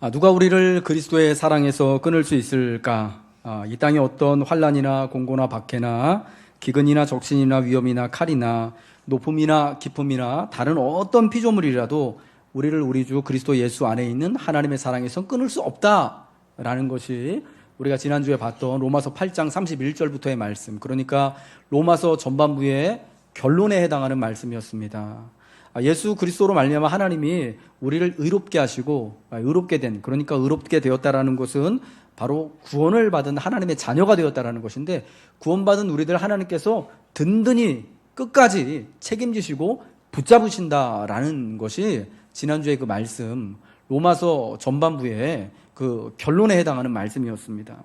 누가 우리를 그리스도의 사랑에서 끊을 수 있을까? 이 땅에 어떤 환난이나 공고나 박해나 기근이나 적신이나 위험이나 칼이나 높음이나 기쁨이나 다른 어떤 피조물이라도 우리를 우리 주 그리스도 예수 안에 있는 하나님의 사랑에서 끊을 수 없다라는 것이 우리가 지난주에 봤던 로마서 8장 31절부터의 말씀, 그러니까 로마서 전반부의 결론에 해당하는 말씀이었습니다. 예수 그리스도로 말미암아 하나님이 우리를 의롭게 하시고 의롭게 된, 그러니까 의롭게 되었다라는 것은 바로 구원을 받은 하나님의 자녀가 되었다라는 것인데, 구원받은 우리들 하나님께서 든든히 끝까지 책임지시고 붙잡으신다라는 것이 지난주에 그 말씀, 로마서 전반부의 그 결론에 해당하는 말씀이었습니다.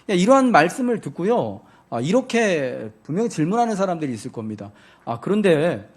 이러한 말씀을 듣고요, 이렇게 분명히 질문하는 사람들이 있을 겁니다. 그런데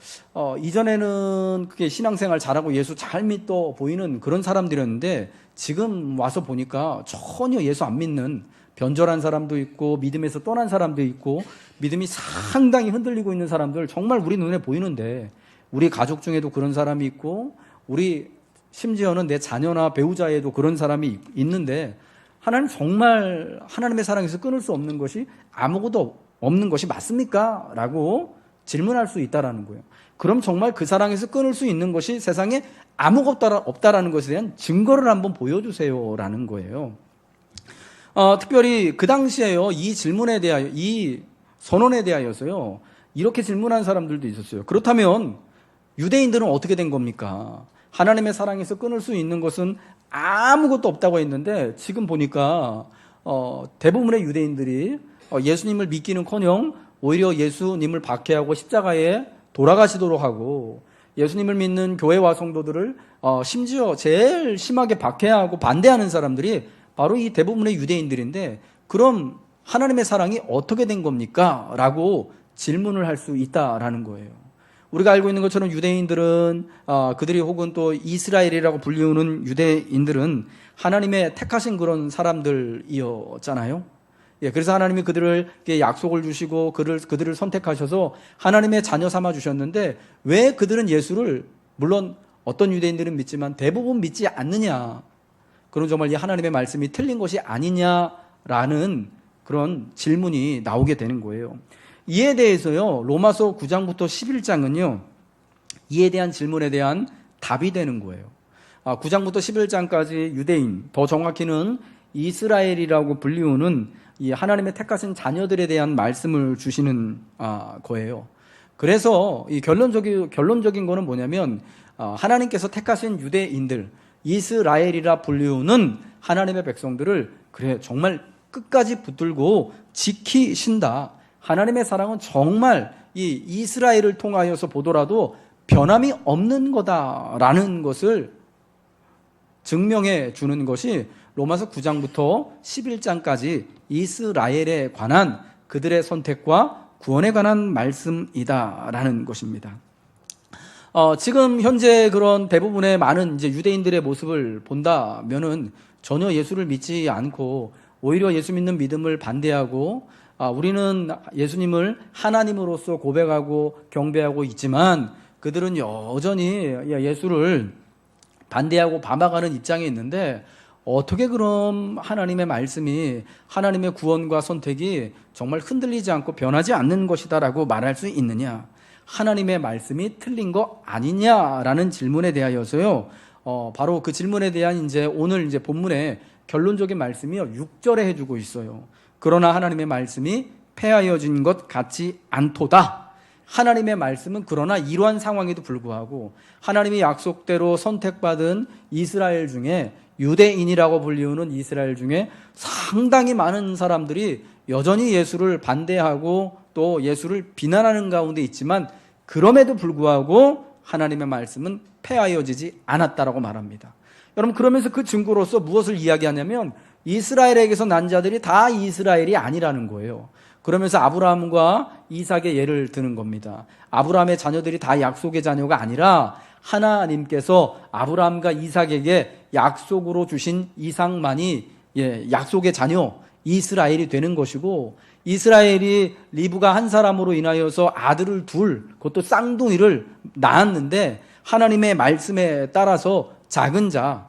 이전에는 그게 신앙생활 잘하고 예수 잘 믿어 보이는 그런 사람들이었는데, 지금 와서 보니까 전혀 예수 안 믿는 변절한 사람도 있고 믿음에서 떠난 사람도 있고 믿음이 상당히 흔들리고 있는 사람들 정말 우리 눈에 보이는데, 우리 가족 중에도 그런 사람이 있고 우리 심지어는 내 자녀나 배우자에도 그런 사람이 있는데, 하나님 정말 하나님의 사랑에서 끊을 수 없는 것이 아무것도 없는 것이 맞습니까? 라고 질문할 수 있다라는 거예요. 그럼 정말 그 사랑에서 끊을 수 있는 것이 세상에 아무것도 없다라는 것에 대한 증거를 한번 보여주세요라는 거예요. 특별히 그 당시에요, 이 질문에 대하여, 이 선언에 대하여서요, 이렇게 질문한 사람들도 있었어요. 그렇다면 유대인들은 어떻게 된 겁니까? 하나님의 사랑에서 끊을 수 있는 것은 아무것도 없다고 했는데, 지금 보니까 대부분의 유대인들이 예수님을 믿기는커녕 오히려 예수님을 박해하고 십자가에 돌아가시도록 하고, 예수님을 믿는 교회와 성도들을 심지어 제일 심하게 박해하고 반대하는 사람들이 바로 이 대부분의 유대인들인데, 그럼 하나님의 사랑이 어떻게 된 겁니까? 라고 질문을 할 수 있다라는 거예요. 우리가 알고 있는 것처럼 유대인들은 그들이 혹은 또 이스라엘이라고 불리우는 유대인들은 하나님의 택하신 그런 사람들이었잖아요. 그래서 하나님이 그들에게 약속을 주시고 그들을 선택하셔서 하나님의 자녀 삼아 주셨는데, 왜 그들은 예수를, 물론 어떤 유대인들은 믿지만 대부분 믿지 않느냐, 그런 정말 이 하나님의 말씀이 틀린 것이 아니냐라는 그런 질문이 나오게 되는 거예요. 이에 대해서요, 로마서 9장부터 11장은요 이에 대한 질문에 대한 답이 되는 거예요. 9장부터 11장까지 유대인, 더 정확히는 이스라엘이라고 불리우는 이 하나님의 택하신 자녀들에 대한 말씀을 주시는 거예요. 그래서 이 결론적인 거는 뭐냐면, 하나님께서 택하신 유대인들, 이스라엘이라 불리우는 하나님의 백성들을 그래 정말 끝까지 붙들고 지키신다. 하나님의 사랑은 정말 이 이스라엘을 통하여서 보더라도 변함이 없는 거다라는 것을 증명해 주는 것이 로마서 9장부터 11장까지 이스라엘에 관한 그들의 선택과 구원에 관한 말씀이다라는 것입니다. 지금 현재 그런 대부분의 많은 이제 유대인들의 모습을 본다면은 전혀 예수를 믿지 않고 오히려 예수 믿는 믿음을 반대하고, 우리는 예수님을 하나님으로서 고백하고 경배하고 있지만 그들은 여전히 예수를 반대하고 반박하는 입장에 있는데, 어떻게 그럼 하나님의 말씀이, 하나님의 구원과 선택이 정말 흔들리지 않고 변하지 않는 것이다라고 말할 수 있느냐? 하나님의 말씀이 틀린 거 아니냐라는 질문에 대하여서요, 바로 그 질문에 대한 오늘 본문의 결론적인 말씀이요, 6절에 해주고 있어요. 그러나 하나님의 말씀이 폐하여진 것 같지 않도다. 하나님의 말씀은 그러나 이러한 상황에도 불구하고 하나님이 약속대로 선택받은 이스라엘 중에, 유대인이라고 불리우는 이스라엘 중에 상당히 많은 사람들이 여전히 예수를 반대하고 또 예수를 비난하는 가운데 있지만, 그럼에도 불구하고 하나님의 말씀은 폐하여지지 않았다라고 말합니다. 여러분, 그러면서 그 증거로서 무엇을 이야기하냐면, 이스라엘에게서 난 자들이 다 이스라엘이 아니라는 거예요. 그러면서 아브라함과 이삭의 예를 드는 겁니다. 아브라함의 자녀들이 다 약속의 자녀가 아니라 하나님께서 아브라함과 이삭에게 약속으로 주신 이삭만이 약속의 자녀 이스라엘이 되는 것이고, 이스라엘이 리브가 한 사람으로 인하여서 아들을 그것도 쌍둥이를 낳았는데, 하나님의 말씀에 따라서 작은 자,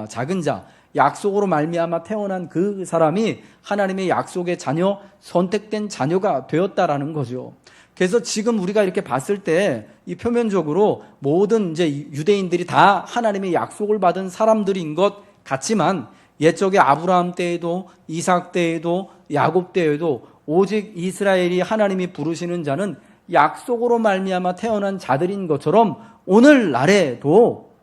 작은 자, 약속으로 말미암아 태어난 그 사람이 하나님의 약속의 자녀, 선택된 자녀가 되었다라는 거죠. 그래서 지금 우리가 이렇게 봤을 때 이 표면적으로 모든 이제 유대인들이 다 하나님의 약속을 받은 사람들인 것 같지만 옛적에 아브라함 때에도 이삭 때에도 야곱 때에도 오직 이스라엘이 하나님이 부르시는 자는 약속으로 말미암아 태어난 자들인 것처럼 오늘날에도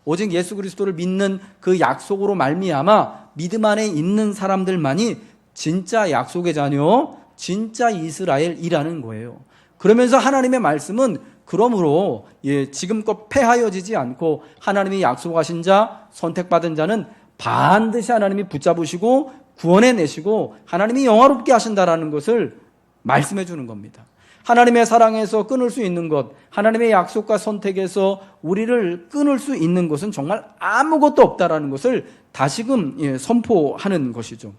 오직 예수 그리스도를 믿는 그 약속으로 말미암아 믿음 안에 있는 사람들만이 진짜 약속의 자녀, 진짜 이스라엘이라는 거예요. 그러면서 하나님의 말씀은 그러므로 지금껏 패하여지지 않고 하나님이 약속하신 자, 선택받은 자는 반드시 하나님이 붙잡으시고 구원해내시고 하나님이 영화롭게 하신다라는 것을 말씀해 주는 겁니다. 하나님의 사랑에서 끊을 수 있는 것, 하나님의 약속과 선택에서 우리를 끊을 수 있는 것은 정말 아무것도 없다라는 것을 다시금 선포하는 것이죠.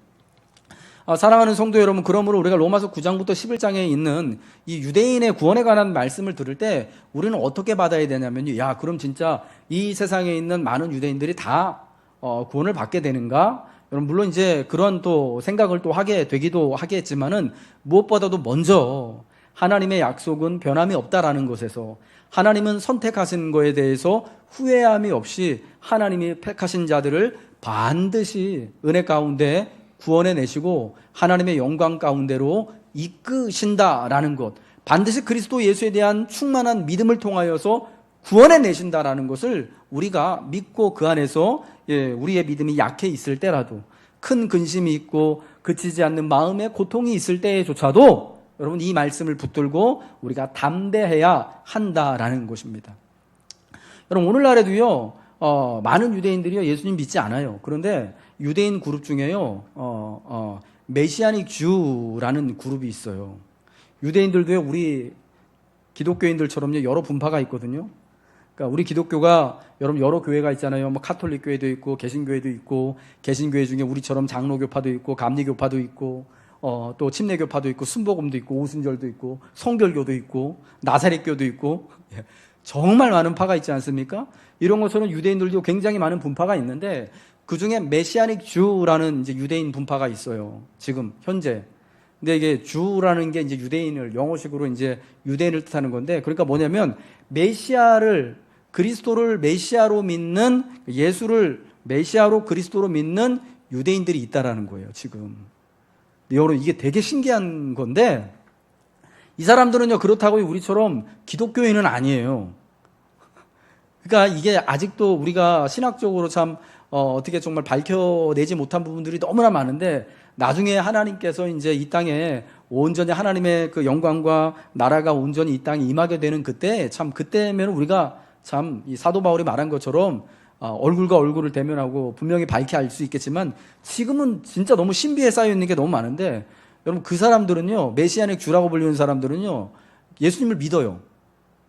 사랑하는 성도 여러분, 그러므로 우리가 로마서 9장부터 11장에 있는 이 유대인의 구원에 관한 말씀을 들을 때 우리는 어떻게 받아야 되냐면요. 그럼 진짜 이 세상에 있는 많은 유대인들이 다 구원을 받게 되는가? 여러분, 물론 이제 그런 또 생각을 또 하게 되기도 하겠지만은 무엇보다도 먼저 하나님의 약속은 변함이 없다라는 것에서 하나님은 선택하신 거에 대해서 후회함이 없이 하나님이 택하신 자들을 반드시 은혜 가운데 구원해내시고 하나님의 영광 가운데로 이끄신다라는 것, 반드시 그리스도 예수에 대한 충만한 믿음을 통하여서 구원해내신다라는 것을 우리가 믿고 그 안에서 우리의 믿음이 약해 있을 때라도 큰 근심이 있고 그치지 않는 마음의 고통이 있을 때조차도 여러분 이 말씀을 붙들고 우리가 담대해야 한다라는 것입니다. 여러분 오늘날에도요 많은 유대인들이요 예수님 믿지 않아요. 그런데 유대인 그룹 중에요 메시아닉 주라는 그룹이 있어요. 유대인들도요 우리 기독교인들처럼요 여러 분파가 있거든요. 그러니까 우리 기독교가 여러분 여러 교회가 있잖아요. 뭐 카톨릭 교회도 있고 개신교회도 있고 개신교회 중에 우리처럼 장로교파도 있고 감리교파도 있고 또 침례교파도 있고 순복음도 있고 오순절도 있고 성결교도 있고 나사렛교도 있고 정말 많은 파가 있지 않습니까? 이런 것처럼 유대인들도 굉장히 많은 분파가 있는데 그 중에 메시아닉 주라는 이제 유대인 분파가 있어요. 지금 현재. 근데 이게 주라는 게 이제 유대인을 영어식으로 이제 유대인을 뜻하는 건데 그러니까 뭐냐면 메시아를 그리스도를 메시아로 믿는 예수를 메시아로 그리스도로 믿는 유대인들이 있다라는 거예요. 지금. 여러분 이게 되게 신기한 건데 이 사람들은요 그렇다고 우리처럼 기독교인은 아니에요. 그러니까 이게 아직도 우리가 신학적으로 참 어떻게 정말 밝혀내지 못한 부분들이 너무나 많은데 나중에 하나님께서 이제 이 땅에 온전히 하나님의 그 영광과 나라가 온전히 이 땅에 임하게 되는 그때 참 그때면 우리가 참 이 사도 바울이 말한 것처럼 얼굴과 얼굴을 대면하고 분명히 밝히 알 수 있겠지만 지금은 진짜 너무 신비에 쌓여 있는 게 너무 많은데 여러분 그 사람들은요 메시아닉 주라고 불리는 사람들은요 예수님을 믿어요.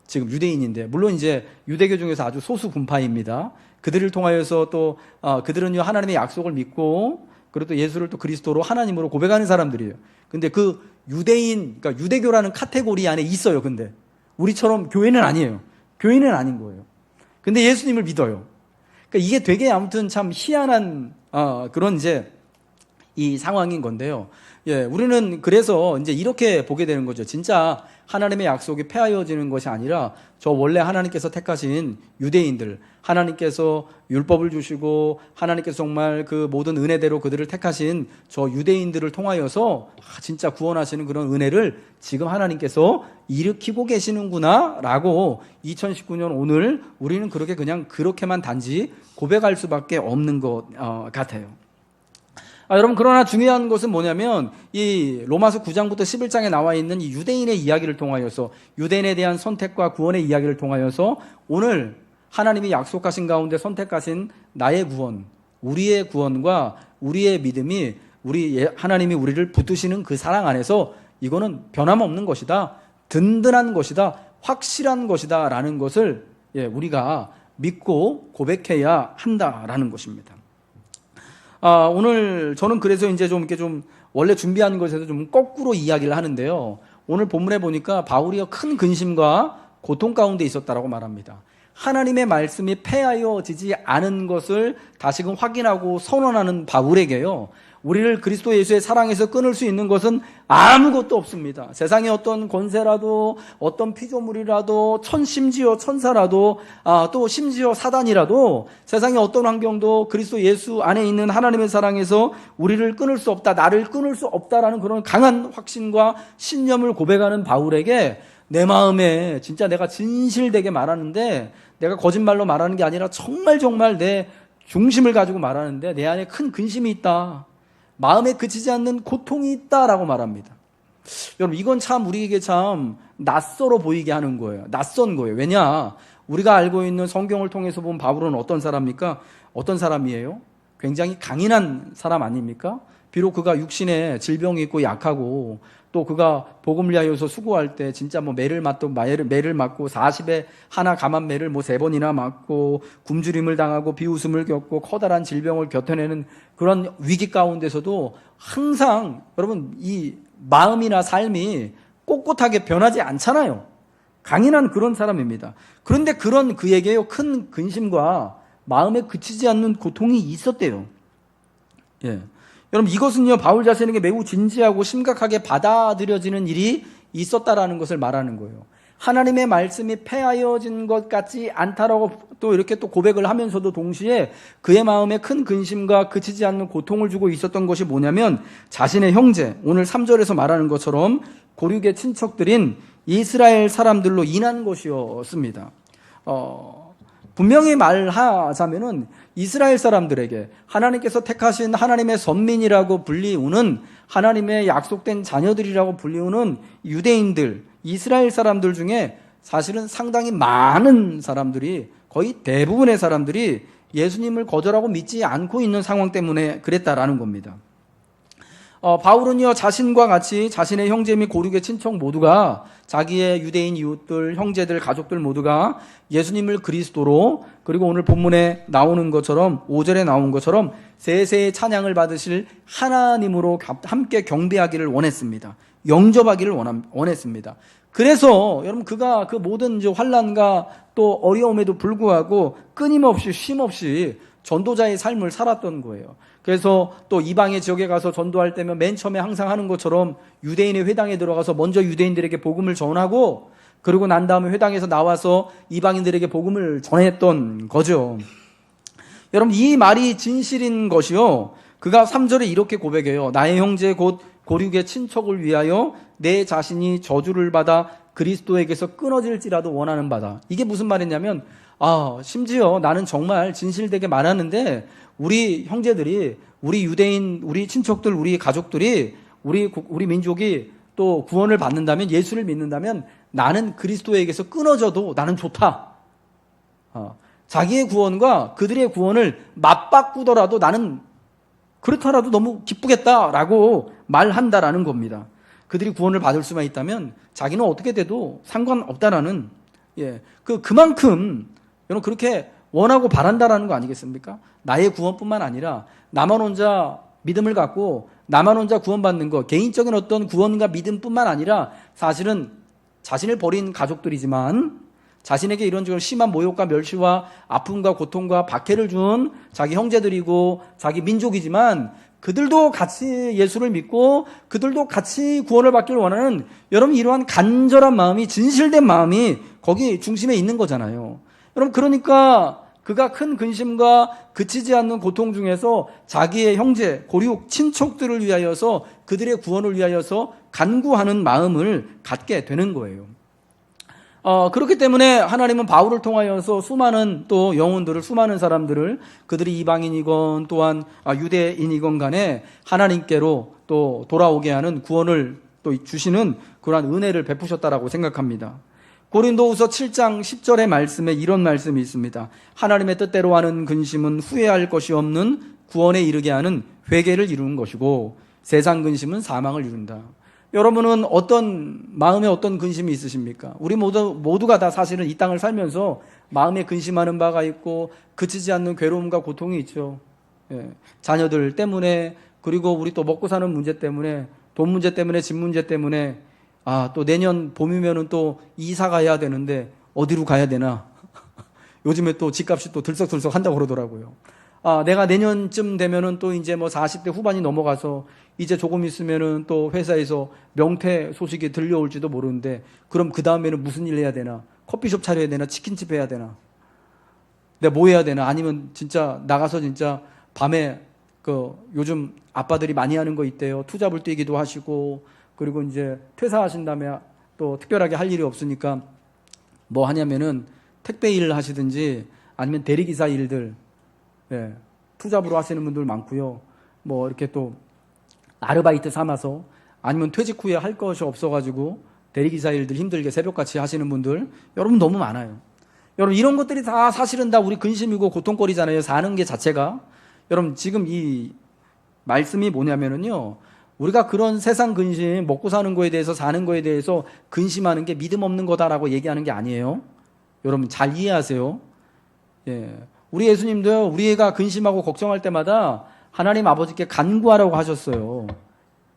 지금 유대인인데 물론 이제 유대교 중에서 아주 소수 분파입니다. 그들을 통하여서 또 그들은요 하나님의 약속을 믿고 그리고 또 예수를 또 그리스도로 하나님으로 고백하는 사람들이에요. 근데 그 유대인 그러니까 유대교라는 카테고리 안에 있어요. 근데 우리처럼 교회는 아니에요. 교인은 아닌 거예요. 근데 예수님을 믿어요. 그러니까 이게 되게 아무튼 참 희한한 그런 이제 이 상황인 건데요. 우리는 그래서 이제 이렇게 보게 되는 거죠. 진짜 하나님의 약속이 폐하여지는 것이 아니라 저 원래 하나님께서 택하신 유대인들, 하나님께서 율법을 주시고 하나님께서 정말 그 모든 은혜대로 그들을 택하신 저 유대인들을 통하여서 진짜 구원하시는 그런 은혜를 지금 하나님께서 일으키고 계시는구나 라고 2019년 오늘 우리는 그렇게만 단지 고백할 수밖에 없는 것 같아요. 여러분 그러나 중요한 것은 뭐냐면 이 로마서 9장부터 11장에 나와 있는 이 유대인의 이야기를 통하여서 유대인에 대한 선택과 구원의 이야기를 통하여서 오늘 하나님이 약속하신 가운데 선택하신 나의 구원, 우리의 구원과 우리의 믿음이 하나님이 우리를 붙드시는 그 사랑 안에서 이거는 변함없는 것이다, 든든한 것이다, 확실한 것이다 라는 것을 우리가 믿고 고백해야 한다라는 것입니다. 오늘 저는 그래서 이제 좀 이렇게 좀 원래 준비한 것에서 좀 거꾸로 이야기를 하는데요. 오늘 본문에 보니까 바울이 큰 근심과 고통 가운데 있었다라고 말합니다. 하나님의 말씀이 폐하여지지 않은 것을 다시금 확인하고 선언하는 바울에게요, 우리를 그리스도 예수의 사랑에서 끊을 수 있는 것은 아무것도 없습니다. 세상의 어떤 권세라도, 어떤 피조물이라도, 심지어 천사라도, 또 심지어 사단이라도, 세상의 어떤 환경도 그리스도 예수 안에 있는 하나님의 사랑에서 우리를 끊을 수 없다, 나를 끊을 수 없다라는 그런 강한 확신과 신념을 고백하는 바울에게, 내 마음에 진짜 내가 진실되게 말하는데, 내가 거짓말로 말하는 게 아니라 정말 내 중심을 가지고 말하는데 내 안에 큰 근심이 있다, 마음에 그치지 않는 고통이 있다라고 말합니다. 여러분, 이건 참 우리에게 참 낯설어 보이게 하는 거예요. 낯선 거예요. 왜냐? 우리가 알고 있는 성경을 통해서 본 바울은 어떤 사람입니까? 어떤 사람이에요? 굉장히 강인한 사람 아닙니까? 비록 그가 육신에 질병이 있고 약하고, 또 그가 복음을 위하여서 수고할 때 진짜 매를 맞고 40에 하나 감한 매를 3번이나 맞고, 굶주림을 당하고 비웃음을 겪고 커다란 질병을 견뎌내는 그런 위기 가운데서도 항상 여러분, 이 마음이나 삶이 꼿꼿하게 변하지 않잖아요. 강인한 그런 사람입니다. 그런데 그런 그에게요, 큰 근심과 마음에 그치지 않는 고통이 있었대요. 예. 여러분, 이것은요, 바울 자신에게 매우 진지하고 심각하게 받아들여지는 일이 있었다라는 것을 말하는 거예요. 하나님의 말씀이 폐하여진 것 같지 않다라고 또 이렇게 또 고백을 하면서도 동시에 그의 마음에 큰 근심과 그치지 않는 고통을 주고 있었던 것이 뭐냐면, 자신의 형제, 오늘 3절에서 말하는 것처럼 고륙의 친척들인 이스라엘 사람들로 인한 것이었습니다. 분명히 말하자면은 이스라엘 사람들에게 하나님께서 택하신 하나님의 선민이라고 불리우는, 하나님의 약속된 자녀들이라고 불리우는 유대인들, 이스라엘 사람들 중에 사실은 상당히 많은 사람들이, 거의 대부분의 사람들이 예수님을 거절하고 믿지 않고 있는 상황 때문에 그랬다라는 겁니다. 바울은요, 자신과 같이 자신의 형제 및 고륙의 친척 모두가, 자기의 유대인 이웃들, 형제들, 가족들 모두가 예수님을 그리스도로, 그리고 오늘 본문에 나오는 것처럼 5절에 나온 것처럼 세세의 찬양을 받으실 하나님으로 함께 경배하기를 원했습니다. 영접하기를 원했습니다. 그래서 여러분, 그가 그 모든 환난과 또 어려움에도 불구하고 끊임없이 쉼없이 전도자의 삶을 살았던 거예요. 그래서 또 이방의 지역에 가서 전도할 때면 맨 처음에 항상 하는 것처럼 유대인의 회당에 들어가서 먼저 유대인들에게 복음을 전하고, 그리고 난 다음에 회당에서 나와서 이방인들에게 복음을 전했던 거죠. 여러분, 이 말이 진실인 것이요, 그가 3절에 이렇게 고백해요. 나의 형제 곧 고륙의 친척을 위하여 내 자신이 저주를 받아 그리스도에게서 끊어질지라도 원하는 바다. 이게 무슨 말이냐면, 심지어 나는 정말 진실되게 말하는데 우리 형제들이, 우리 유대인, 우리 친척들, 우리 가족들이, 우리 민족이 또 구원을 받는다면, 예수를 믿는다면 나는 그리스도에게서 끊어져도 나는 좋다. 자기의 구원과 그들의 구원을 맞바꾸더라도 나는 그렇더라도 너무 기쁘겠다라고 말한다라는 겁니다. 그들이 구원을 받을 수만 있다면 자기는 어떻게 돼도 상관없다라는, 그만큼 여러분 그렇게 원하고 바란다라는 거 아니겠습니까? 나의 구원뿐만 아니라 나만 혼자 믿음을 갖고 나만 혼자 구원받는 것, 개인적인 어떤 구원과 믿음뿐만 아니라 사실은 자신을 버린 가족들이지만, 자신에게 이런 심한 모욕과 멸시와 아픔과 고통과 박해를 준 자기 형제들이고 자기 민족이지만, 그들도 같이 예수를 믿고 그들도 같이 구원을 받기를 원하는, 여러분 이러한 간절한 마음이, 진실된 마음이 거기 중심에 있는 거잖아요. 여러분, 그러니까 그가 큰 근심과 그치지 않는 고통 중에서 자기의 형제, 고륙, 친척들을 위하여서, 그들의 구원을 위하여서 간구하는 마음을 갖게 되는 거예요. 그렇기 때문에 하나님은 바울을 통하여서 수많은 또 영혼들을, 수많은 사람들을, 그들이 이방인이건 또한 유대인이건 간에 하나님께로 또 돌아오게 하는 구원을 또 주시는 그러한 은혜를 베푸셨다라고 생각합니다. 고린도후서 7장 10절의 말씀에 이런 말씀이 있습니다. 하나님의 뜻대로 하는 근심은 후회할 것이 없는 구원에 이르게 하는 회개를 이루는 것이고, 세상 근심은 사망을 이룬다. 여러분은 어떤 마음에 어떤 근심이 있으십니까? 우리 모두가 다 사실은 이 땅을 살면서 마음에 근심하는 바가 있고 그치지 않는 괴로움과 고통이 있죠. 자녀들 때문에, 그리고 우리 또 먹고 사는 문제 때문에, 돈 문제 때문에, 집 문제 때문에, 또 내년 봄이면은 또 이사 가야 되는데 어디로 가야 되나? 요즘에 또 집값이 또 들썩들썩 한다고 그러더라고요. 내가 내년쯤 되면은 또 이제 뭐 40대 후반이 넘어가서 이제 조금 있으면은 또 회사에서 명퇴 소식이 들려올지도 모르는데, 그럼 그 다음에는 무슨 일 해야 되나? 커피숍 차려야 되나? 치킨집 해야 되나? 내가 뭐 해야 되나? 아니면 진짜 나가서 진짜 밤에 요즘 아빠들이 많이 하는 거 있대요. 투잡을 뛰기도 하시고, 그리고 이제 퇴사하신 다음에 또 특별하게 할 일이 없으니까 뭐 하냐면은 택배 일을 하시든지 아니면 대리기사 일들, 예, 투잡으로 하시는 분들 많고요. 뭐 이렇게 또 아르바이트 삼아서, 아니면 퇴직 후에 할 것이 없어가지고 대리기사 일들 힘들게 새벽같이 하시는 분들, 여러분 너무 많아요. 여러분 이런 것들이 다 사실은 다 우리 근심이고 고통거리잖아요. 사는 게 자체가. 여러분 지금 이 말씀이 뭐냐면은요, 우리가 그런 세상 근심, 먹고 사는 거에 대해서, 사는 거에 대해서 근심하는 게 믿음 없는 거다라고 얘기하는 게 아니에요. 여러분 잘 이해하세요. 예. 우리 예수님도요, 우리가 근심하고 걱정할 때마다 하나님 아버지께 간구하라고 하셨어요.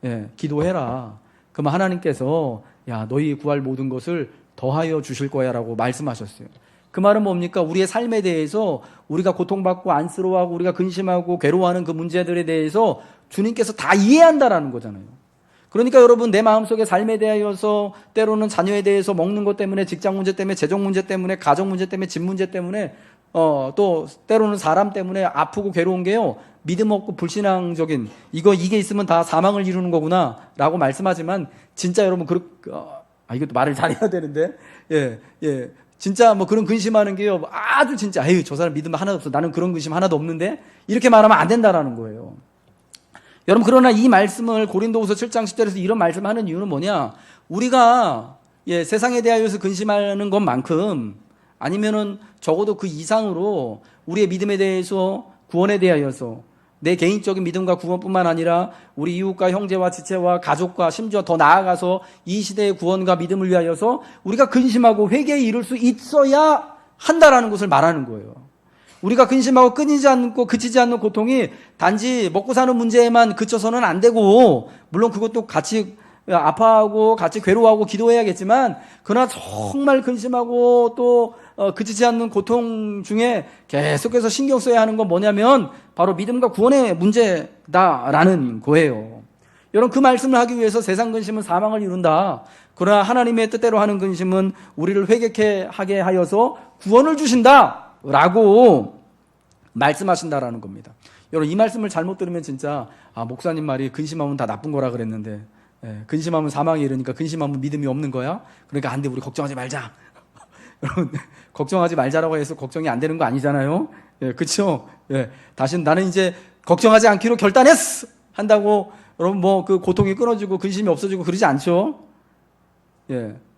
예, 기도해라. 그러면 하나님께서 야, 너희 구할 모든 것을 더하여 주실 거야 라고 말씀하셨어요. 그 말은 뭡니까? 우리의 삶에 대해서 우리가 고통받고 안쓰러워하고 우리가 근심하고 괴로워하는 그 문제들에 대해서 주님께서 다 이해한다라는 거잖아요. 그러니까 여러분, 내 마음속에 삶에 대하여서, 때로는 자녀에 대해서, 먹는 것 때문에, 직장 문제 때문에, 재정 문제 때문에, 가정 문제 때문에, 집 문제 때문에, 또 때로는 사람 때문에 아프고 괴로운 게요, 믿음 없고 불신앙적인, 이게 있으면 다 사망을 이루는 거구나 라고 말씀하지만, 진짜 여러분 이것도 말을 잘해야 되는데, 진짜 뭐 그런 근심하는 게요, 아주 진짜 저 사람 믿음 하나도 없어, 나는 그런 근심 하나도 없는데, 이렇게 말하면 안 된다라는 거예요. 여러분, 그러나 이 말씀을 고린도후서 7장 10절에서 이런 말씀을 하는 이유는 뭐냐? 우리가 세상에 대하여서 근심하는 것만큼, 아니면은 적어도 그 이상으로 우리의 믿음에 대해서, 구원에 대하여서, 내 개인적인 믿음과 구원뿐만 아니라 우리 이웃과 형제와 지체와 가족과, 심지어 더 나아가서 이 시대의 구원과 믿음을 위하여서 우리가 근심하고 회개에 이를 수 있어야 한다라는 것을 말하는 거예요. 우리가 근심하고 끊이지 않고 그치지 않는 고통이 단지 먹고 사는 문제에만 그쳐서는 안 되고, 물론 그것도 같이 아파하고 같이 괴로워하고 기도해야겠지만, 그러나 정말 근심하고 또 그치지 않는 고통 중에 계속해서 신경 써야 하는 건 뭐냐면 바로 믿음과 구원의 문제다라는 거예요. 여러분, 그 말씀을 하기 위해서 세상 근심은 사망을 이룬다. 그러나 하나님의 뜻대로 하는 근심은 우리를 회개케 하게 하여서 구원을 주신다라고 말씀하신다라는 겁니다. 여러분, 이 말씀을 잘못 들으면 진짜 목사님 말이 근심하면 다 나쁜 거라 그랬는데, 근심하면 사망에 이르니까 근심하면 믿음이 없는 거야? 그러니까 안 돼, 우리 걱정하지 말자. 여러분, 걱정하지 말자라고 해서 걱정이 안 되는 거 아니잖아요. 그렇죠? 다시는 나는 이제 걱정하지 않기로 결단했어 한다고 여러분 뭐 그 고통이 끊어지고 근심이 없어지고 그러지 않죠.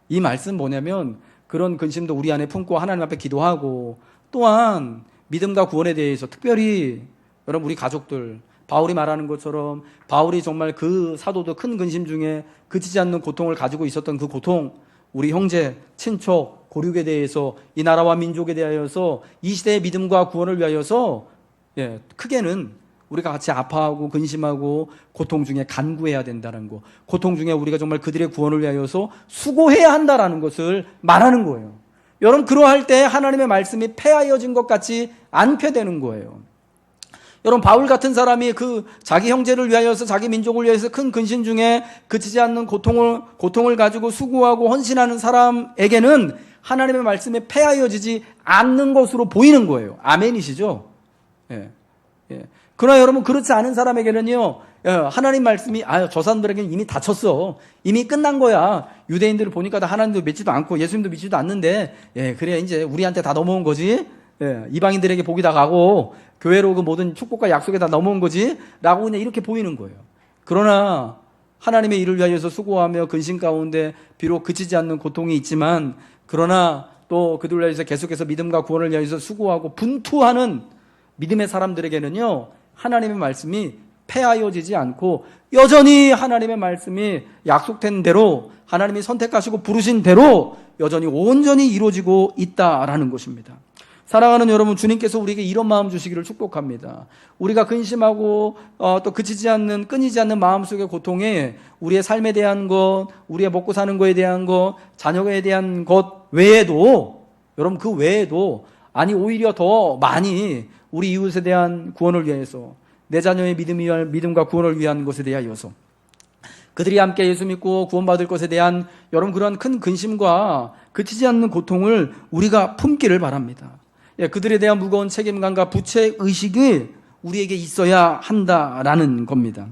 이 말씀 뭐냐면, 그런 근심도 우리 안에 품고 하나님 앞에 기도하고, 또한 믿음과 구원에 대해서 특별히 여러분, 우리 가족들, 바울이 말하는 것처럼 바울이 정말 그 사도도 큰 근심 중에 그치지 않는 고통을 가지고 있었던 그 고통, 우리 형제, 친척, 고륙에 대해서, 이 나라와 민족에 대하여서, 이 시대의 믿음과 구원을 위하여서 크게는 우리가 같이 아파하고 근심하고 고통 중에 간구해야 된다는 거, 고통 중에 우리가 정말 그들의 구원을 위하여서 수고해야 한다라는 것을 말하는 거예요. 여러분, 그러할 때 하나님의 말씀이 폐하여진 것 같지 않게 되는 거예요. 여러분, 바울 같은 사람이 그 자기 형제를 위하여서, 자기 민족을 위해서 큰 근심 중에 그치지 않는 고통을 가지고 수고하고 헌신하는 사람에게는 하나님의 말씀이 폐하여지지 않는 것으로 보이는 거예요. 아멘이시죠? 그러나 여러분, 그렇지 않은 사람에게는요, 하나님 말씀이 저 사람들에게는 이미 다쳤어, 이미 끝난 거야. 유대인들을 보니까 다 하나님도 믿지도 않고 예수님도 믿지도 않는데, 그래 이제 우리한테 다 넘어온 거지. 이방인들에게 복이 다 가고 교회로 그 모든 축복과 약속에 다 넘어온 거지 라고 그냥 이렇게 보이는 거예요. 그러나 하나님의 일을 위하여서 수고하며 근심 가운데 비록 그치지 않는 고통이 있지만, 그러나 또 그들을 위해서 계속해서 믿음과 구원을 위해서 수고하고 분투하는 믿음의 사람들에게는요, 하나님의 말씀이 폐하여지지 않고 여전히 하나님의 말씀이 약속된 대로, 하나님이 선택하시고 부르신 대로 여전히 온전히 이루어지고 있다라는 것입니다. 사랑하는 여러분, 주님께서 우리에게 이런 마음 주시기를 축복합니다. 우리가 근심하고 또 그치지 않는, 끊이지 않는 마음속의 고통에 우리의 삶에 대한 것, 우리의 먹고 사는 것에 대한 것, 자녀에 대한 것 외에도, 여러분 그 외에도 아니 오히려 더 많이 우리 이웃에 대한 구원을 위해서, 내 자녀의 믿음과 구원을 위한 것에 대하여서, 그들이 함께 예수 믿고 구원받을 것에 대한 여러분 그런 큰 근심과 그치지 않는 고통을 우리가 품기를 바랍니다. 그들에 대한 무거운 책임감과 부채의식이 우리에게 있어야 한다라는 겁니다.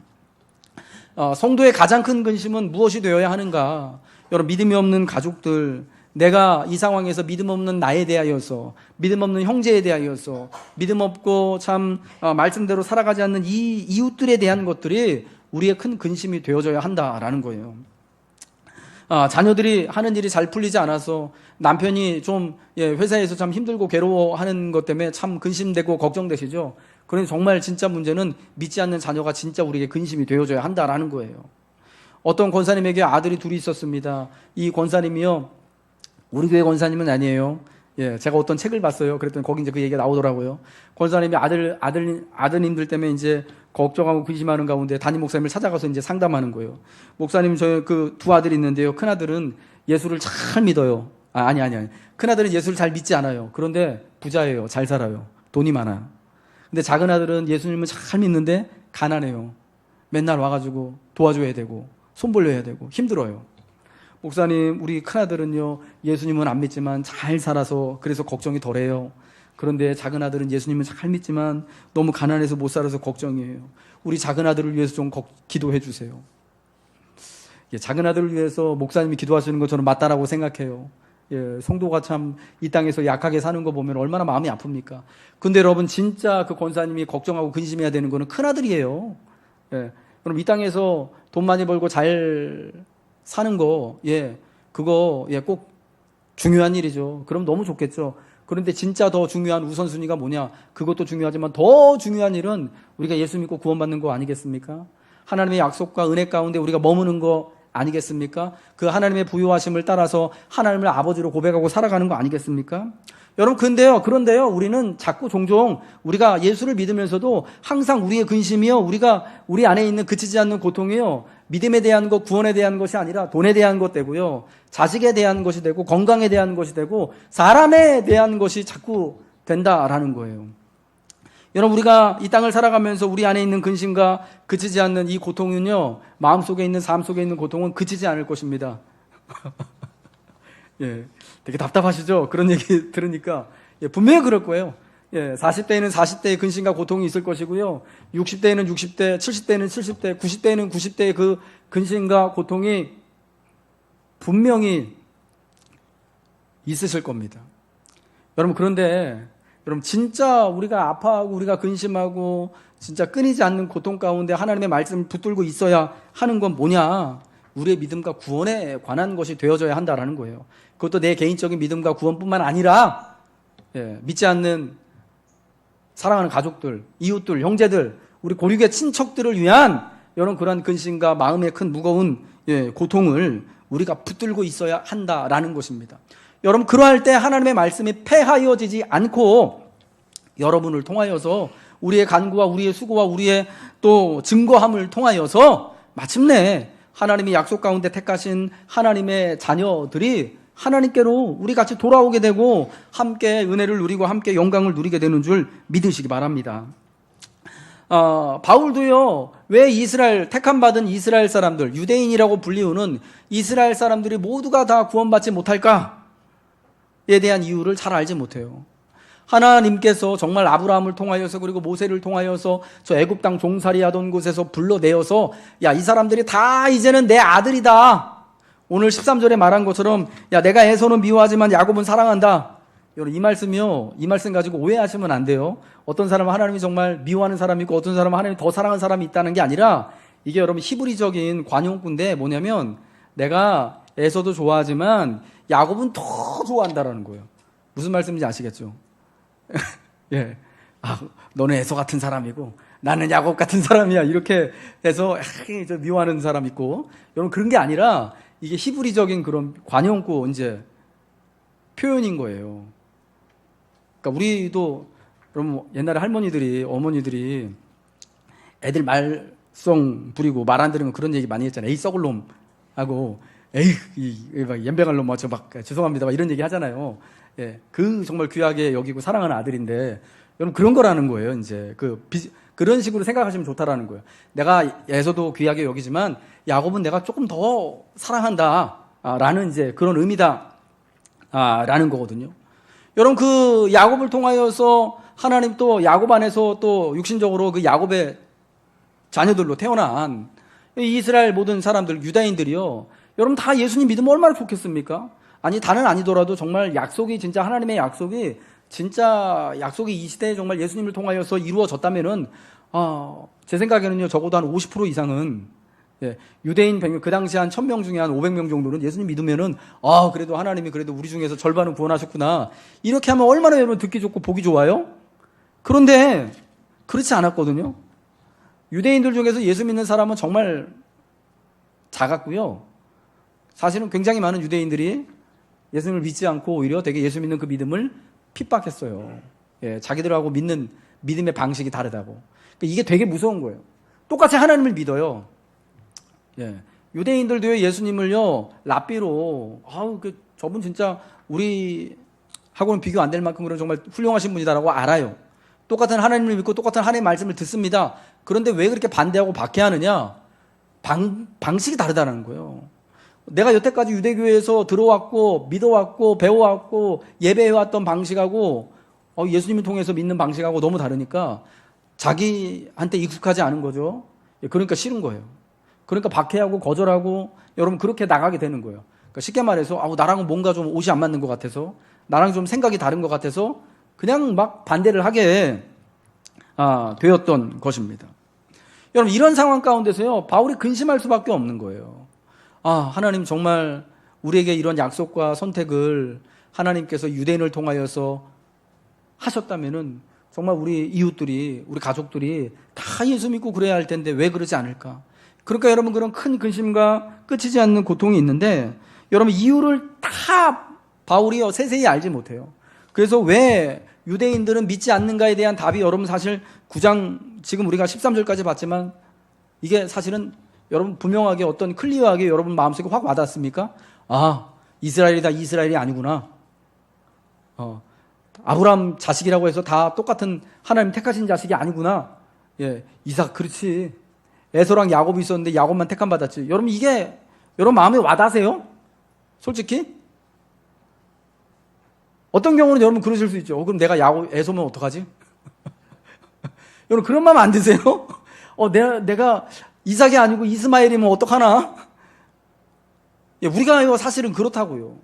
성도의 가장 큰 근심은 무엇이 되어야 하는가? 여러분, 믿음이 없는 가족들, 내가 이 상황에서 믿음 없는 나에 대하여서, 믿음 없는 형제에 대하여서, 믿음 없고 참 말씀대로 살아가지 않는 이 이웃들에 대한 것들이 우리의 큰 근심이 되어져야 한다라는 거예요. 자녀들이 하는 일이 잘 풀리지 않아서 남편이 좀 회사에서 참 힘들고 괴로워하는 것 때문에 참 근심되고 걱정되시죠. 그런데 정말 진짜 문제는 믿지 않는 자녀가 진짜 우리에게 근심이 되어져야 한다라는 거예요. 어떤 권사님에게 아들이 둘이 있었습니다. 이 권사님이요, 우리 교회 권사님은 아니에요. 제가 어떤 책을 봤어요. 그랬더니 거기 이제 그 얘기가 나오더라고요. 권사님이 아드님들 때문에 이제 걱정하고 근심하는 가운데 담임 목사님을 찾아가서 이제 상담하는 거예요. 목사님, 저 그 두 아들이 있는데요. 큰 아들은 예수를 잘 믿어요. 아니. 큰 아들은 예수를 잘 믿지 않아요. 그런데 부자예요. 잘 살아요. 돈이 많아요. 근데 작은 아들은 예수님을 잘 믿는데 가난해요. 맨날 와가지고 도와줘야 되고 손벌려야 되고 힘들어요. 목사님, 우리 큰아들은요, 예수님은 안 믿지만 잘 살아서 그래서 걱정이 덜해요. 그런데 작은 아들은 예수님은 잘 믿지만 너무 가난해서 못 살아서 걱정이에요. 우리 작은 아들을 위해서 좀 기도해 주세요. 작은 아들을 위해서 목사님이 기도하시는 것 저는 맞다라고 생각해요. 성도가 참 이 땅에서 약하게 사는 거 보면 얼마나 마음이 아픕니까? 근데 여러분, 진짜 그 권사님이 걱정하고 근심해야 되는 거는 큰아들이에요. 그럼 이 땅에서 돈 많이 벌고 잘 사는 거, 그거, 꼭 중요한 일이죠. 그럼 너무 좋겠죠. 그런데 진짜 더 중요한 우선순위가 뭐냐? 그것도 중요하지만 더 중요한 일은 우리가 예수 믿고 구원받는 거 아니겠습니까? 하나님의 약속과 은혜 가운데 우리가 머무는 거 아니겠습니까? 그 하나님의 부요하심을 따라서 하나님을 아버지로 고백하고 살아가는 거 아니겠습니까? 여러분, 그런데요, 우리는 자꾸 종종 우리가 예수를 믿으면서도 항상 우리의 근심이요, 우리 안에 있는 그치지 않는 고통이요, 믿음에 대한 것, 구원에 대한 것이 아니라 돈에 대한 것 되고요, 자식에 대한 것이 되고, 건강에 대한 것이 되고, 사람에 대한 것이 자꾸 된다라는 거예요. 여러분, 우리가 이 땅을 살아가면서 우리 안에 있는 근심과 그치지 않는 이 고통은요, 마음속에 있는, 삶 속에 있는 고통은 그치지 않을 것입니다. 되게 답답하시죠? 그런 얘기 들으니까. 분명히 그럴 거예요. 40대에는 40대의 근심과 고통이 있을 것이고요. 60대에는 60대, 70대에는 70대, 90대에는 90대의 그 근심과 고통이 분명히 있으실 겁니다. 여러분, 그런데 여러분, 진짜 우리가 아파하고 우리가 근심하고 진짜 끊이지 않는 고통 가운데 하나님의 말씀을 붙들고 있어야 하는 건 뭐냐? 우리의 믿음과 구원에 관한 것이 되어져야 한다라는 거예요. 그것도 내 개인적인 믿음과 구원뿐만 아니라 믿지 않는 사랑하는 가족들, 이웃들, 형제들, 우리 고륙의 친척들을 위한 이런 그러한 근심과 마음의 큰 무거운 고통을 우리가 붙들고 있어야 한다라는 것입니다. 여러분, 그러할 때 하나님의 말씀이 폐하여지지 않고 여러분을 통하여서 우리의 간구와 우리의 수고와 우리의 또 증거함을 통하여서 마침내 하나님이 약속 가운데 택하신 하나님의 자녀들이 하나님께로 우리 같이 돌아오게 되고 함께 은혜를 누리고 함께 영광을 누리게 되는 줄 믿으시기 바랍니다. 바울도요, 왜 택함받은 이스라엘 사람들, 유대인이라고 불리우는 이스라엘 사람들이 모두가 다 구원받지 못할까에 대한 이유를 잘 알지 못해요. 하나님께서 정말 아브라함을 통하여서 그리고 모세를 통하여서 저 애굽 땅 종살이 하던 곳에서 불러내어서 이 사람들이 다 이제는 내 아들이다. 오늘 13절에 말한 것처럼 내가 에서는 미워하지만 야곱은 사랑한다. 여러분, 이 말씀 가지고 오해하시면 안 돼요. 어떤 사람은 하나님이 정말 미워하는 사람이 있고 어떤 사람은 하나님이 더 사랑하는 사람이 있다는 게 아니라 이게 여러분 히브리적인 관용구인데 뭐냐면 내가 에서도 좋아하지만 야곱은 더 좋아한다라는 거예요. 무슨 말씀인지 아시겠죠? 너는 에서 같은 사람이고 나는 야곱 같은 사람이야. 이렇게 해서 미워하는 사람 있고, 여러분 그런 게 아니라 이게 히브리적인 그런 관용구 이제 표현인 거예요. 그러니까 우리도 여러분 옛날에 할머니들이 어머니들이 애들 말썽 부리고 말 안 들으면 그런 얘기 많이 했잖아요. 에이 썩을 놈 하고 에이 막 연병할 놈 막 죄송합니다 막 이런 얘기 하잖아요. 예, 그 정말 귀하게 여기고 사랑하는 아들인데, 여러분 그런 거라는 거예요. 이제 그런 식으로 생각하시면 좋다라는 거예요. 내가 에서도 귀하게 여기지만 야곱은 내가 조금 더 사랑한다, 라는 이제 그런 의미다, 라는 거거든요. 여러분 그 야곱을 통하여서 하나님 또 야곱 안에서 또 육신적으로 그 야곱의 자녀들로 태어난 이스라엘 모든 사람들, 유다인들이요, 여러분 다 예수님 믿으면 얼마나 좋겠습니까? 아니 다는 아니더라도 정말 약속이 진짜 하나님의 약속이 진짜 약속이 이 시대에 정말 예수님을 통하여서 이루어졌다면은 제 생각에는요 적어도 한 50% 이상은, 예, 유대인 100명, 그 당시 한 1000명 중에 한 500명 정도는 예수님 믿으면은 그래도 하나님이 그래도 우리 중에서 절반은 구원하셨구나, 이렇게 하면 얼마나 여러분 듣기 좋고 보기 좋아요? 그런데 그렇지 않았거든요. 유대인들 중에서 예수 믿는 사람은 정말 작았고요. 사실은 굉장히 많은 유대인들이 예수님을 믿지 않고 오히려 되게 예수 믿는 그 믿음을 핍박했어요. 예, 자기들하고 믿는 믿음의 방식이 다르다고. 그러니까 이게 되게 무서운 거예요. 똑같이 하나님을 믿어요. 예, 유대인들도요 예수님을요 랍비로, 저분 진짜 우리하고는 비교 안 될 만큼 그런 정말 훌륭하신 분이다라고 알아요. 똑같은 하나님을 믿고 똑같은 하나님의 말씀을 듣습니다. 그런데 왜 그렇게 반대하고 박해하느냐? 방식이 다르다는 거예요. 내가 여태까지 유대교회에서 들어왔고 믿어왔고 배워왔고 예배해왔던 방식하고 예수님을 통해서 믿는 방식하고 너무 다르니까 자기한테 익숙하지 않은 거죠. 그러니까 싫은 거예요. 그러니까 박해하고 거절하고 여러분 그렇게 나가게 되는 거예요. 그러니까 쉽게 말해서 나랑은 뭔가 좀 옷이 안 맞는 것 같아서, 나랑 좀 생각이 다른 것 같아서 그냥 막 반대를 하게 되었던 것입니다. 여러분 이런 상황 가운데서요 바울이 근심할 수밖에 없는 거예요. 하나님 정말 우리에게 이런 약속과 선택을 하나님께서 유대인을 통하여서 하셨다면은 정말 우리 이웃들이, 우리 가족들이 다 예수 믿고 그래야 할 텐데 왜 그러지 않을까? 그러니까 여러분 그런 큰 근심과 끝이지 않는 고통이 있는데, 여러분 이유를 다 바울이요 세세히 알지 못해요. 그래서 왜 유대인들은 믿지 않는가에 대한 답이 여러분 사실 9장 지금 우리가 13절까지 봤지만 이게 사실은 여러분 분명하게 어떤 클리어하게 여러분 마음속에 확 와닿습니까? 이스라엘이다, 이스라엘이 아니구나. 아브라함 자식이라고 해서 다 똑같은 하나님 택하신 자식이 아니구나. 예, 이삭 그렇지. 에서랑 야곱이 있었는데 야곱만 택함 받았지. 여러분 이게 여러분 마음에 와닿으세요? 솔직히? 어떤 경우는 여러분 그러실 수 있죠. 그럼 내가 에서면 어떡하지? 여러분 그런 마음 안 드세요? 내가 이삭이 아니고 이스마엘이면 어떡하나? 예, 우리가 사실은 그렇다고요.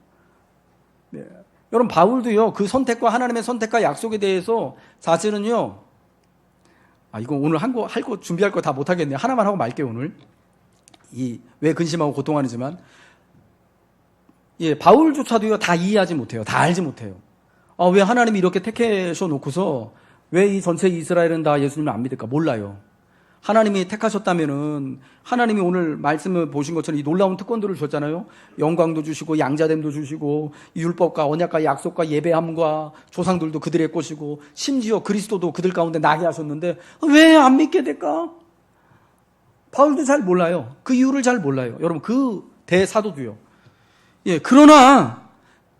예. 여러분 바울도요 그 선택과 하나님의 선택과 약속에 대해서 사실은요 이거 오늘 할 거 준비할 거 다 못하겠네요. 하나만 하고 말게요. 오늘 왜 근심하고 고통하는지만, 예, 바울조차도요 다 이해하지 못해요. 다 알지 못해요. 왜 하나님이 이렇게 택해서 놓고서 왜 이 전체 이스라엘은 다 예수님을 안 믿을까? 몰라요. 하나님이 택하셨다면은 하나님이 오늘 말씀을 보신 것처럼 이 놀라운 특권들을 주셨잖아요. 영광도 주시고 양자됨도 주시고 율법과 언약과 약속과 예배함과 조상들도 그들의 것이고 심지어 그리스도도 그들 가운데 나게 하셨는데 왜 안 믿게 될까? 바울도 잘 몰라요. 그 이유를 잘 몰라요. 여러분 그 대사도도요. 예,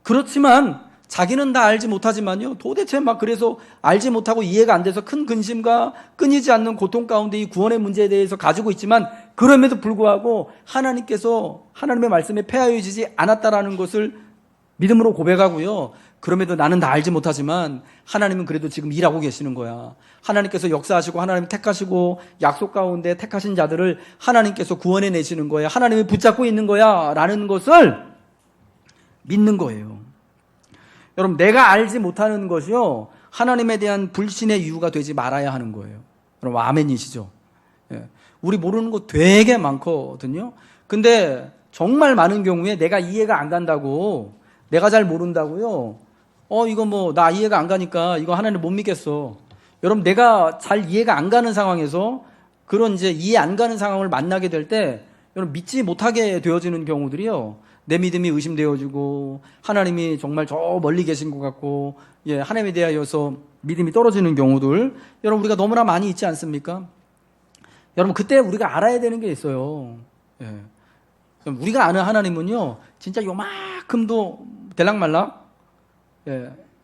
그렇지만 자기는 다 알지 못하지만요 도대체 막 그래서 알지 못하고 이해가 안 돼서 큰 근심과 끊이지 않는 고통 가운데 이 구원의 문제에 대해서 가지고 있지만, 그럼에도 불구하고 하나님께서 하나님의 말씀에 폐하여지지 않았다라는 것을 믿음으로 고백하고요, 그럼에도 나는 다 알지 못하지만 하나님은 그래도 지금 일하고 계시는 거야. 하나님께서 역사하시고 하나님 택하시고 약속 가운데 택하신 자들을 하나님께서 구원해 내시는 거야. 하나님이 붙잡고 있는 거야 라는 것을 믿는 거예요. 여러분 내가 알지 못하는 것이요 하나님에 대한 불신의 이유가 되지 말아야 하는 거예요. 여러분 아멘이시죠? 예. 우리 모르는 거 되게 많거든요. 근데 정말 많은 경우에 내가 이해가 안 간다고, 내가 잘 모른다고요, 이거 나 이해가 안 가니까 이거 하나님 못 믿겠어. 여러분 내가 잘 이해가 안 가는 상황에서 그런 이제 이해 안 가는 상황을 만나게 될 때 여러분 믿지 못하게 되어지는 경우들이요, 내 믿음이 의심되어지고 하나님이 정말 저 멀리 계신 것 같고, 예, 하나님에 대하여서 믿음이 떨어지는 경우들 여러분 우리가 너무나 많이 있지 않습니까? 여러분 그때 우리가 알아야 되는 게 있어요. 예. 우리가 아는 하나님은요 진짜 요만큼도 될락말락,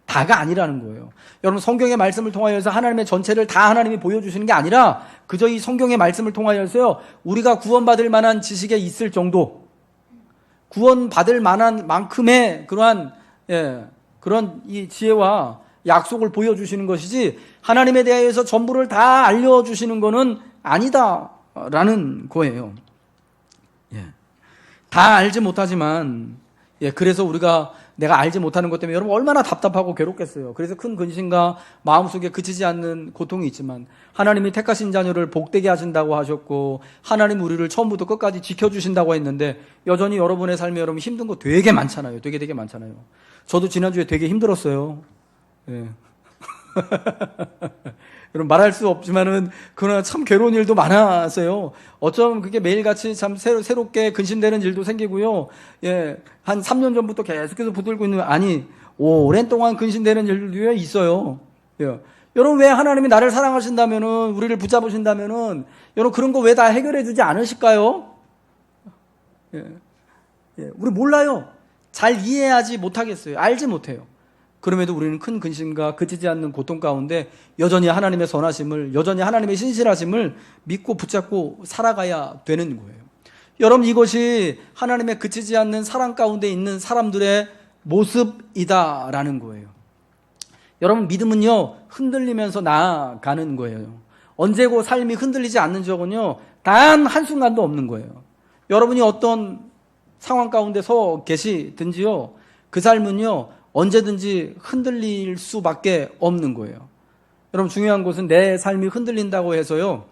다가 아니라는 거예요. 여러분, 성경의 말씀을 통하여서 하나님의 전체를 다 하나님이 보여주시는 게 아니라 그저 이 성경의 말씀을 통하여서요, 우리가 구원받을 만한 지식에 있을 정도, 구원받을 만한 만큼의 그러한 그런 이 지혜와 약속을 보여주시는 것이지, 하나님에 대해서 전부를 다 알려주시는 것은 아니다라는 거예요. 다 알지 못하지만, 그래서 우리가 내가 알지 못하는 것 때문에 여러분 얼마나 답답하고 괴롭겠어요. 그래서 큰 근심과 마음속에 그치지 않는 고통이 있지만, 하나님이 택하신 자녀를 복되게 하신다고 하셨고, 하나님 우리를 처음부터 끝까지 지켜주신다고 했는데, 여전히 여러분의 삶에 여러분 힘든 거 되게 많잖아요. 되게 많잖아요. 저도 지난주에 되게 힘들었어요. 여러분, 말할 수 없지만은 그러나 참 괴로운 일도 많았어요. 어쩌면 그게 매일같이 참 새롭게 근심되는 일도 생기고요. 한 3년 전부터 계속해서 붙들고 있는, 아니 오랜 동안 근심되는 일도 있어요. 여러분, 왜 하나님이 나를 사랑하신다면은, 우리를 붙잡으신다면은 여러분 그런 거 왜 다 해결해 주지 않으실까요? 우리 몰라요. 잘 이해하지 못하겠어요. 알지 못해요. 그럼에도 우리는 큰 근심과 그치지 않는 고통 가운데 여전히 하나님의 선하심을, 여전히 하나님의 신실하심을 믿고 붙잡고 살아가야 되는 거예요. 여러분, 이것이 하나님의 그치지 않는 사랑 가운데 있는 사람들의 모습이다라는 거예요. 여러분, 믿음은요, 흔들리면서 나아가는 거예요. 언제고 삶이 흔들리지 않는 적은요, 단 한순간도 없는 거예요. 여러분이 어떤 상황 가운데 서 계시든지요, 그 삶은요, 언제든지 흔들릴 수밖에 없는 거예요. 여러분, 중요한 것은 내 삶이 흔들린다고 해서요,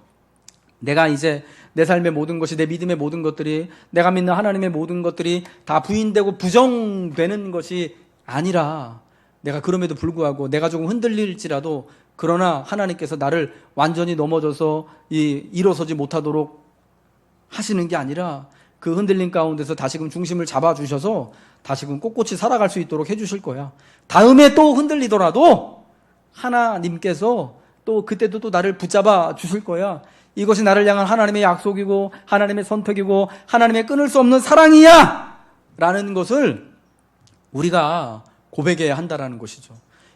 내가 이제 내 삶의 모든 것이, 내 믿음의 모든 것들이, 내가 믿는 하나님의 모든 것들이 다 부인되고 부정되는 것이 아니라, 내가 그럼에도 불구하고 내가 조금 흔들릴지라도, 그러나 하나님께서 나를 완전히 넘어져서 일어서지 못하도록 하시는 게 아니라, 그 흔들림 가운데서 다시금 중심을 잡아주셔서 다시금 꼿꼿이 살아갈 수 있도록 해주실 거야. 다음에 또 흔들리더라도 하나님께서 또 그때도 또 나를 붙잡아 주실 거야. 이것이 나를 향한 하나님의 약속이고, 하나님의 선택이고, 하나님의 끊을 수 없는 사랑이야 라는 것을 우리가 고백해야 한다라는 것이죠.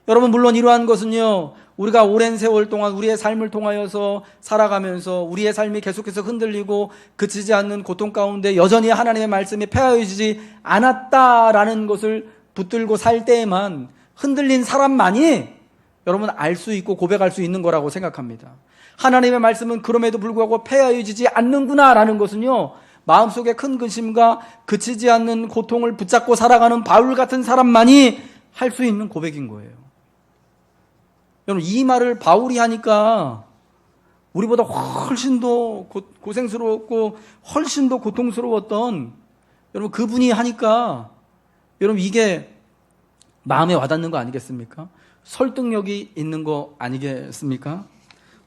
여러분, 물론 이러한 것은요, 우리가 오랜 세월 동안 우리의 삶을 통하여서 살아가면서 우리의 삶이 계속해서 흔들리고 그치지 않는 고통 가운데 여전히 하나님의 말씀이 폐하여지지 않았다라는 것을 붙들고 살 때에만, 흔들린 사람만이 여러분 알 수 있고 고백할 수 있는 거라고 생각합니다. 하나님의 말씀은 그럼에도 불구하고 폐하여지지 않는구나라는 것은요, 마음속에 큰 근심과 그치지 않는 고통을 붙잡고 살아가는 바울 같은 사람만이 할 수 있는 고백인 거예요. 여러분, 이 말을 바울이 하니까 우리보다 훨씬 더 고생스러웠고 훨씬 더 고통스러웠던 여러분, 그분이 하니까 여러분, 이게 마음에 와닿는 거 아니겠습니까? 설득력이 있는 거 아니겠습니까?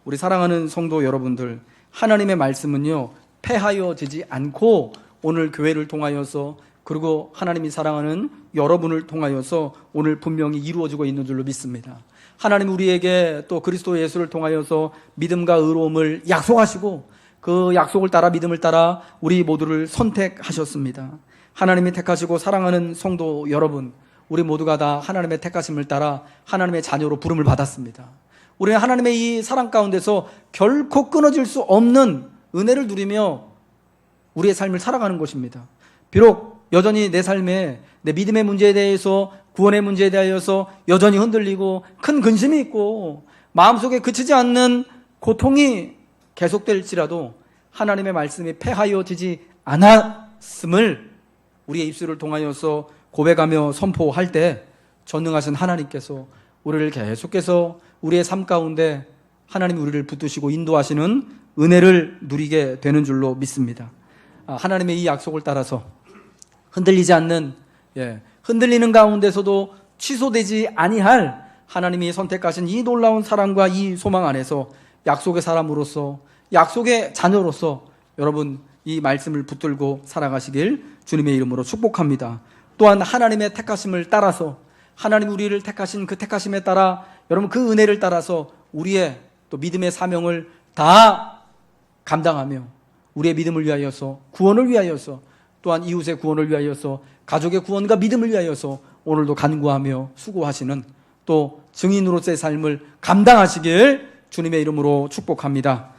우리 사랑하는 성도 여러분들, 하나님의 말씀은요, 폐하여지지 않고 오늘 교회를 통하여서, 그리고 하나님이 사랑하는 여러분을 통하여서 오늘 분명히 이루어지고 있는 줄로 믿습니다. 하나님 우리에게 또 그리스도 예수를 통하여서 믿음과 의로움을 약속하시고, 그 약속을 따라 믿음을 따라 우리 모두를 선택하셨습니다. 하나님이 택하시고 사랑하는 성도 여러분, 우리 모두가 다 하나님의 택하심을 따라 하나님의 자녀로 부름을 받았습니다. 우리는 하나님의 이 사랑 가운데서 결코 끊어질 수 없는 은혜를 누리며 우리의 삶을 살아가는 것입니다. 비록 여전히 내 삶에, 내 믿음의 문제에 대해서, 구원의 문제에 대하여서 여전히 흔들리고 큰 근심이 있고 마음속에 그치지 않는 고통이 계속될지라도 하나님의 말씀이 폐하여지지 않았음을 우리의 입술을 통하여서 고백하며 선포할 때, 전능하신 하나님께서 우리를 계속해서 우리의 삶 가운데 하나님이 우리를 붙드시고 인도하시는 은혜를 누리게 되는 줄로 믿습니다. 하나님의 이 약속을 따라서 흔들리지 않는, 흔들리는 가운데서도 취소되지 아니할 하나님이 선택하신 이 놀라운 사랑과 이 소망 안에서 약속의 사람으로서, 약속의 자녀로서 여러분 이 말씀을 붙들고 살아가시길 주님의 이름으로 축복합니다. 또한 하나님의 택하심을 따라서, 하나님 우리를 택하신 그 택하심에 따라 여러분 그 은혜를 따라서 우리의 또 믿음의 사명을 다 감당하며 우리의 믿음을 위하여서, 구원을 위하여서, 또한 이웃의 구원을 위하여서, 가족의 구원과 믿음을 위하여서 오늘도 간구하며 수고하시는 또 증인으로서의 삶을 감당하시길 주님의 이름으로 축복합니다.